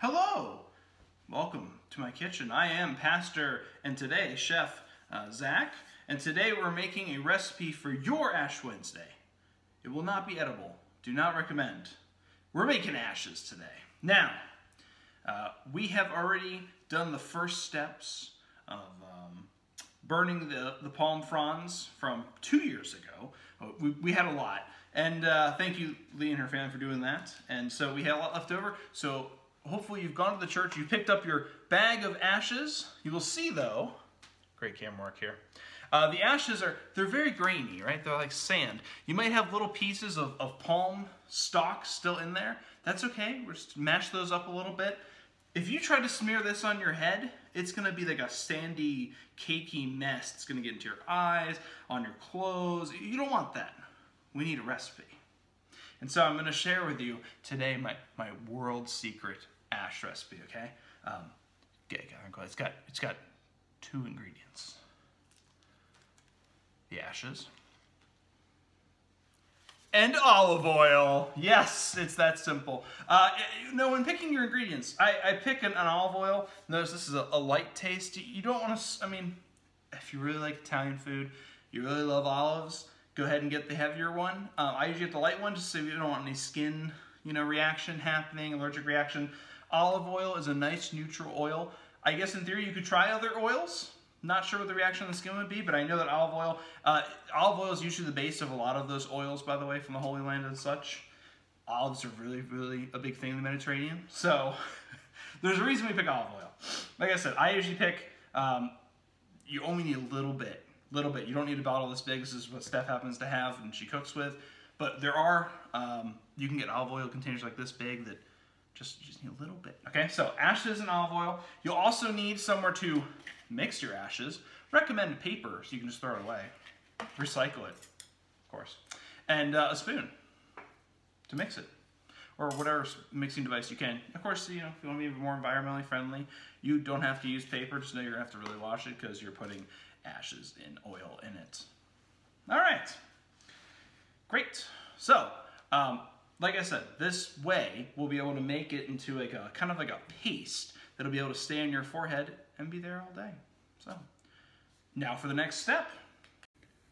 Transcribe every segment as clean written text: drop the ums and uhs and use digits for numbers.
Hello! Welcome to my kitchen. I am Pastor and today Chef Zach, and today we're making a recipe for your Ash Wednesday. It will not be edible. Do not recommend. We're making ashes today. Now, we have already done the first steps of burning the palm fronds from 2 years ago. We had a lot. And thank you, Lee and her family, for doing that. And so we had a lot left over. So hopefully you've gone to the church, you picked up your bag of ashes. You will see, though, great camera work here. The ashes they're very grainy, right? They're like sand. You might have little pieces of palm stalks still in there. That's okay. We're just mash those up a little bit. If you try to smear this on your head, it's going to be like a sandy, cakey mess. It's going to get into your eyes, on your clothes. You don't want that. We need a recipe. And so I'm going to share with you today my world secret ash recipe, okay? It's got 2 ingredients. The ashes and olive oil. Yes, it's that simple. When picking your ingredients, I pick an olive oil. Notice this is a light taste. You don't want to, if you really like Italian food, you really love olives, go ahead and get the heavier one. I usually get the light one just so you don't want any skin, reaction happening, allergic reaction. Olive oil is a nice neutral oil. I guess in theory you could try other oils. Not sure what the reaction on the skin would be, but I know that olive oil is usually the base of a lot of those oils, by the way, from the Holy Land and such. Olives are really, really a big thing in the Mediterranean. So there's a reason we pick olive oil. Like I said, I usually pick, you only need a little bit. You don't need a bottle this big. This is what Steph happens to have and she cooks with. But there are, you can get olive oil containers like this big that just need a little bit. Okay, so ashes and olive oil. You'll also need somewhere to mix your ashes. Recommend paper so you can just throw it away. Recycle it, of course. And a spoon to mix it. Or whatever mixing device you can. Of course, if you want to be more environmentally friendly, you don't have to use paper. Just know you're going to have to really wash it because you're putting ashes and oil in it. All right. Great. So, like I said, this way we'll be able to make it into like a kind of like a paste that'll be able to stay on your forehead and be there all day. So, now for the next step.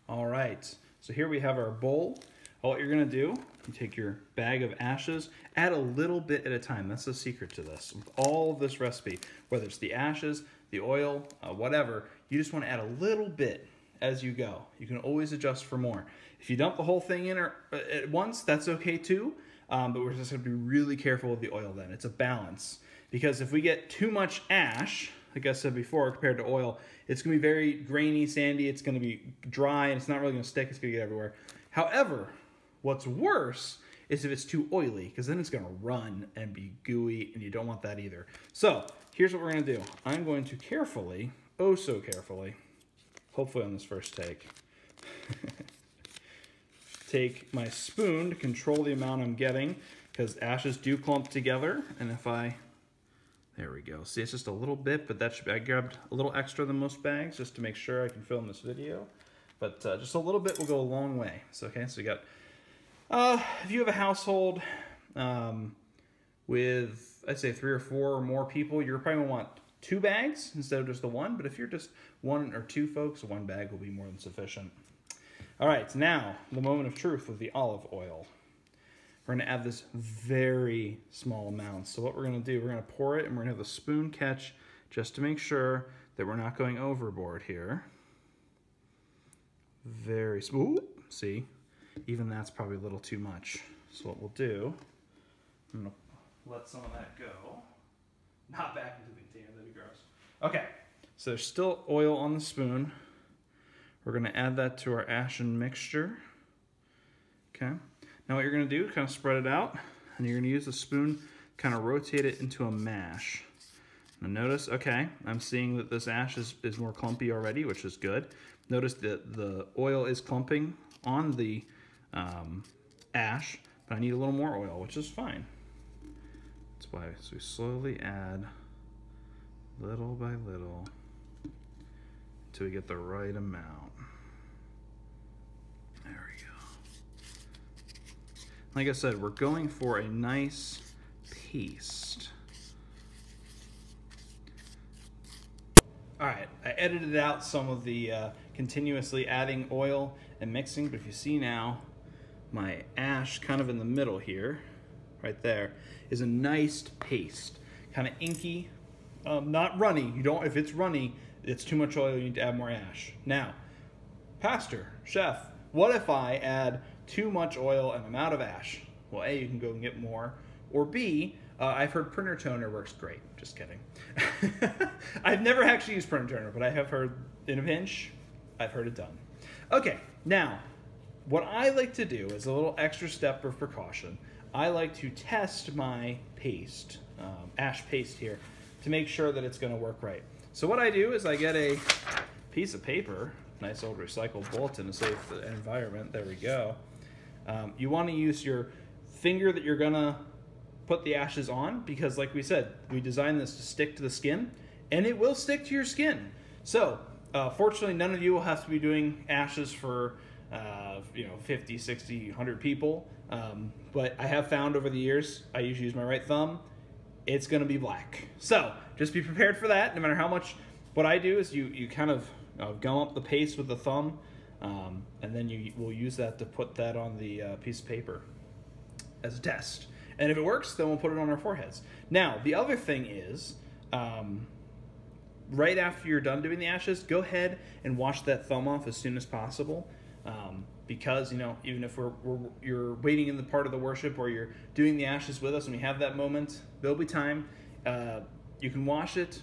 All right. So here we have our bowl. What you're going to do, you take your bag of ashes, add a little bit at a time. That's the secret to this. With all of this recipe, whether it's the ashes, the oil, whatever, you just want to add a little bit as you go. You can always adjust for more. If you dump the whole thing in at once, that's okay too, but we're just going to be really careful with the oil then. It's a balance, because if we get too much ash, like I said before, compared to oil, it's going to be very grainy, sandy, it's going to be dry, and it's not really going to stick, it's going to get everywhere. However, what's worse is if it's too oily, because then it's going to run and be gooey, and you don't want that either. So, here's what we're going to do. I'm going to carefully, oh so carefully, hopefully on this first take, take my spoon to control the amount I'm getting, because ashes do clump together, and if there we go. See, it's just a little bit, but I grabbed a little extra than most bags just to make sure I can film this video. But just a little bit will go a long way. So, okay, so you got, if you have a household with, I'd say 3 or 4 or more people, you're probably gonna want 2 bags instead of just the 1. But if you're just 1 or 2 folks, 1 bag will be more than sufficient. All right, now the moment of truth with the olive oil. We're going to add this very small amount. So what we're going to do, we're going to pour it and we're going to have the spoon catch just to make sure that we're not going overboard here. Very smooth. See, even that's probably a little too much. So what we'll do, I'm going to let some of that go. Not back into the container, that'd be gross. Okay, so there's still oil on the spoon. We're going to add that to our ashen mixture. Okay. Now what you're going to do, kind of spread it out, and you're going to use the spoon, kind of rotate it into a mash. Now notice, okay, I'm seeing that this ash is more clumpy already, which is good. Notice that the oil is clumping on the ash, but I need a little more oil, which is fine. That's why, so we slowly add little by little until we get the right amount. There we go. Like I said, we're going for a nice paste. All right, I edited out some of the continuously adding oil and mixing, but if you see now, my ash kind of in the middle here, right there, is a nice paste, kind of inky, not runny. You don't, if it's runny, it's too much oil, you need to add more ash. Now, pastor, chef, what if I add too much oil and I'm out of ash? Well, A, you can go and get more, or B, I've heard printer toner works great. Just kidding. I've never actually used printer toner, but I have heard in a pinch, I've heard it done. Okay, now, what I like to do is a little extra step of precaution. I like to test my paste, ash paste here, to make sure that it's gonna work right. So what I do is I get a piece of paper, nice old recycled bulletin to save the environment, there we go. You wanna use your finger that you're gonna put the ashes on, because like we said, we designed this to stick to the skin, and it will stick to your skin. So fortunately, none of you will have to be doing ashes for 50, 60, 100 people, but I have found over the years, I usually use my right thumb, it's gonna be black. So just be prepared for that, no matter how much. What I do is you kind of gum up the paste with the thumb, and then you will use that to put that on the piece of paper as a test. And if it works, then we'll put it on our foreheads. Now, the other thing is, right after you're done doing the ashes, go ahead and wash that thumb off as soon as possible. Because, even if you're waiting in the part of the worship or you're doing the ashes with us and we have that moment, there'll be time. You can wash it.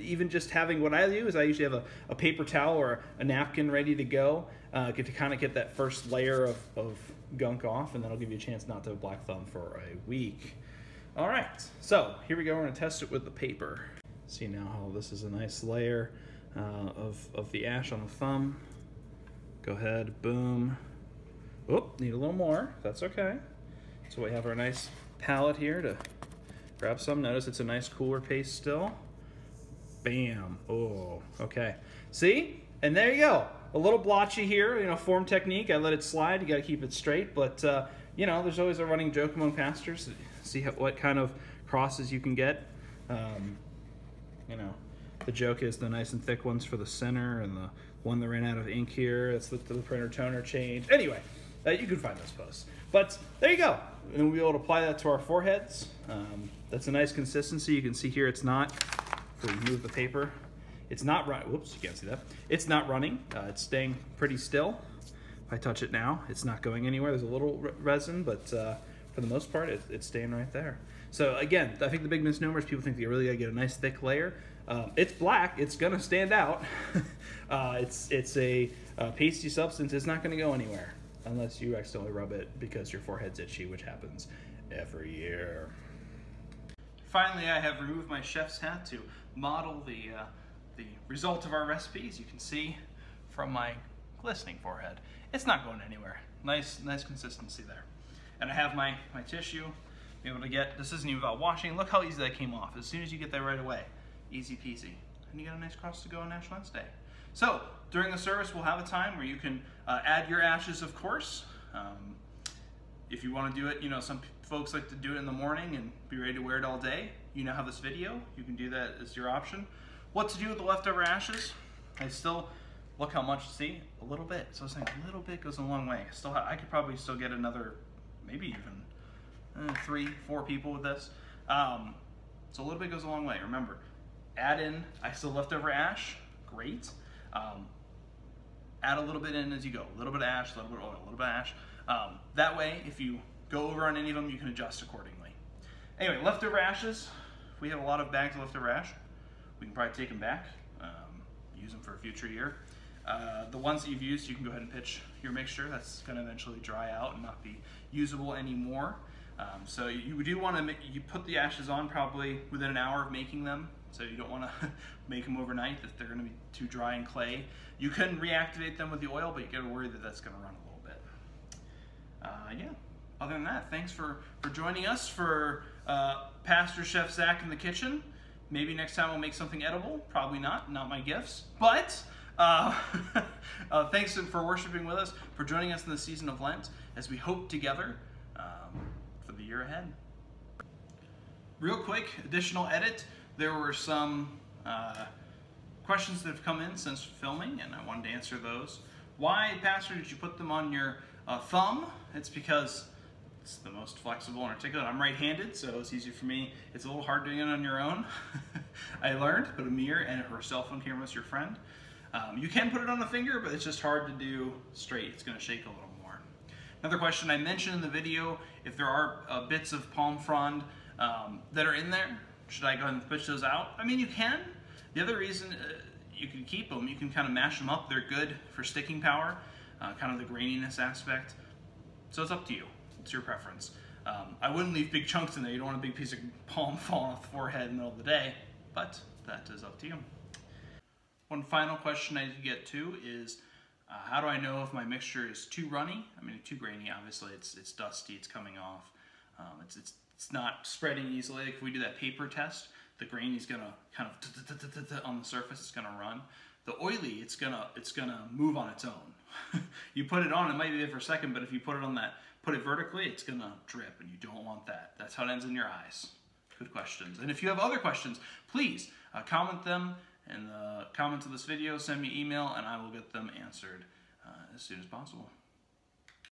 Even just having, what I do is I usually have a paper towel or a napkin ready to go, to kind of get that first layer of gunk off, and that'll give you a chance not to have black thumb for a week. All right, so here we go. We're going to test it with the paper. See now how this is a nice layer of the ash on the thumb. Go ahead, boom. Oh, need a little more. That's okay. So we have our nice palette here to grab some. Notice it's a nice cooler paste still. Bam. Oh, okay. See? And there you go. A little blotchy here, form technique. I let it slide. You got to keep it straight. But, there's always a running joke among pastors. See what kind of crosses you can get. The joke is the nice and thick ones for the center, and the one that ran out of ink here, that's the printer toner change. Anyway, you can find those posts. But there you go. And we'll be able to apply that to our foreheads. That's a nice consistency. You can see here it's not, if we move the paper, it's not running. Whoops, you can't see that. It's not running. It's staying pretty still. If I touch it now, it's not going anywhere. There's a little resin, but for the most part, it's staying right there. So again, I think the big misnomer is people think they really gotta get a nice thick layer. It's black. It's gonna stand out. It's a pasty substance. It's not gonna go anywhere unless you accidentally rub it because your forehead's itchy, which happens every year. Finally, I have removed my chef's hat to model the result of our recipe. As you can see from my glistening forehead, it's not going anywhere. Nice consistency there. And I have my tissue, be able to get, this isn't even about washing. Look how easy that came off. As soon as you get that right away, easy peasy. And you got a nice cross to go on Ash Wednesday. So during the service, we'll have a time where you can add your ashes, of course. If you want to do it, some folks like to do it in the morning and be ready to wear it all day. You now have this video. You can do that as your option. What to do with the leftover ashes? I still, look how much, see? A little bit. So I was saying a little bit goes a long way. I could probably still get another, maybe even 3, 4 people with this. So a little bit goes a long way. Remember, add in, I still leftover ash, great. Add a little bit in as you go. A little bit of ash, a little bit of oil, a little bit of ash. That way, if you go over on any of them, you can adjust accordingly. Anyway, leftover ashes. We have a lot of bags of leftover ash. We can probably take them back, use them for a future year. The ones that you've used, you can go ahead and pitch your mixture. That's going to eventually dry out and not be usable anymore. So you do want to you put the ashes on probably within an hour of making them. So you don't want to make them overnight if they're going to be too dry and clay. You can reactivate them with the oil, but you got to worry that that's going to run a little bit. Yeah. Other than that, thanks for joining us for Pastor Chef Zach in the kitchen. Maybe next time we'll make something edible. Probably not my gifts. But thanks for worshiping with us, for joining us in the season of Lent as we hope together for the year ahead. Real quick, additional edit. There were some questions that have come in since filming, and I wanted to answer those. Why, Pastor, did you put them on your thumb? It's because it's the most flexible and articulate. I'm right-handed, so it's easy for me. It's a little hard doing it on your own. I learned, put a mirror and her cell phone camera as your friend. You can put it on a finger, but it's just hard to do straight. It's going to shake a little more. Another question I mentioned in the video, if there are bits of palm frond that are in there, should I go ahead and push those out? I mean, you can. The other reason you can keep them, you can kind of mash them up. They're good for sticking power, kind of the graininess aspect. So it's up to you. It's your preference. I wouldn't leave big chunks in there. You don't want a big piece of palm falling off the forehead in the middle of the day, but that is up to you. One final question I did get to is, how do I know if my mixture is too runny? I mean, too grainy, obviously. It's dusty, it's coming off. It's not spreading easily. Like if we do that paper test, the grainy is gonna kind of on the surface, it's gonna run. The oily, it's gonna move on its own. You put it on, it might be there for a second, but if you put it vertically, it's gonna drip, and you don't want that. That's how it ends in your eyes. Good questions. And if you have other questions, please comment them in the comments of this video, send me an email, and I will get them answered as soon as possible.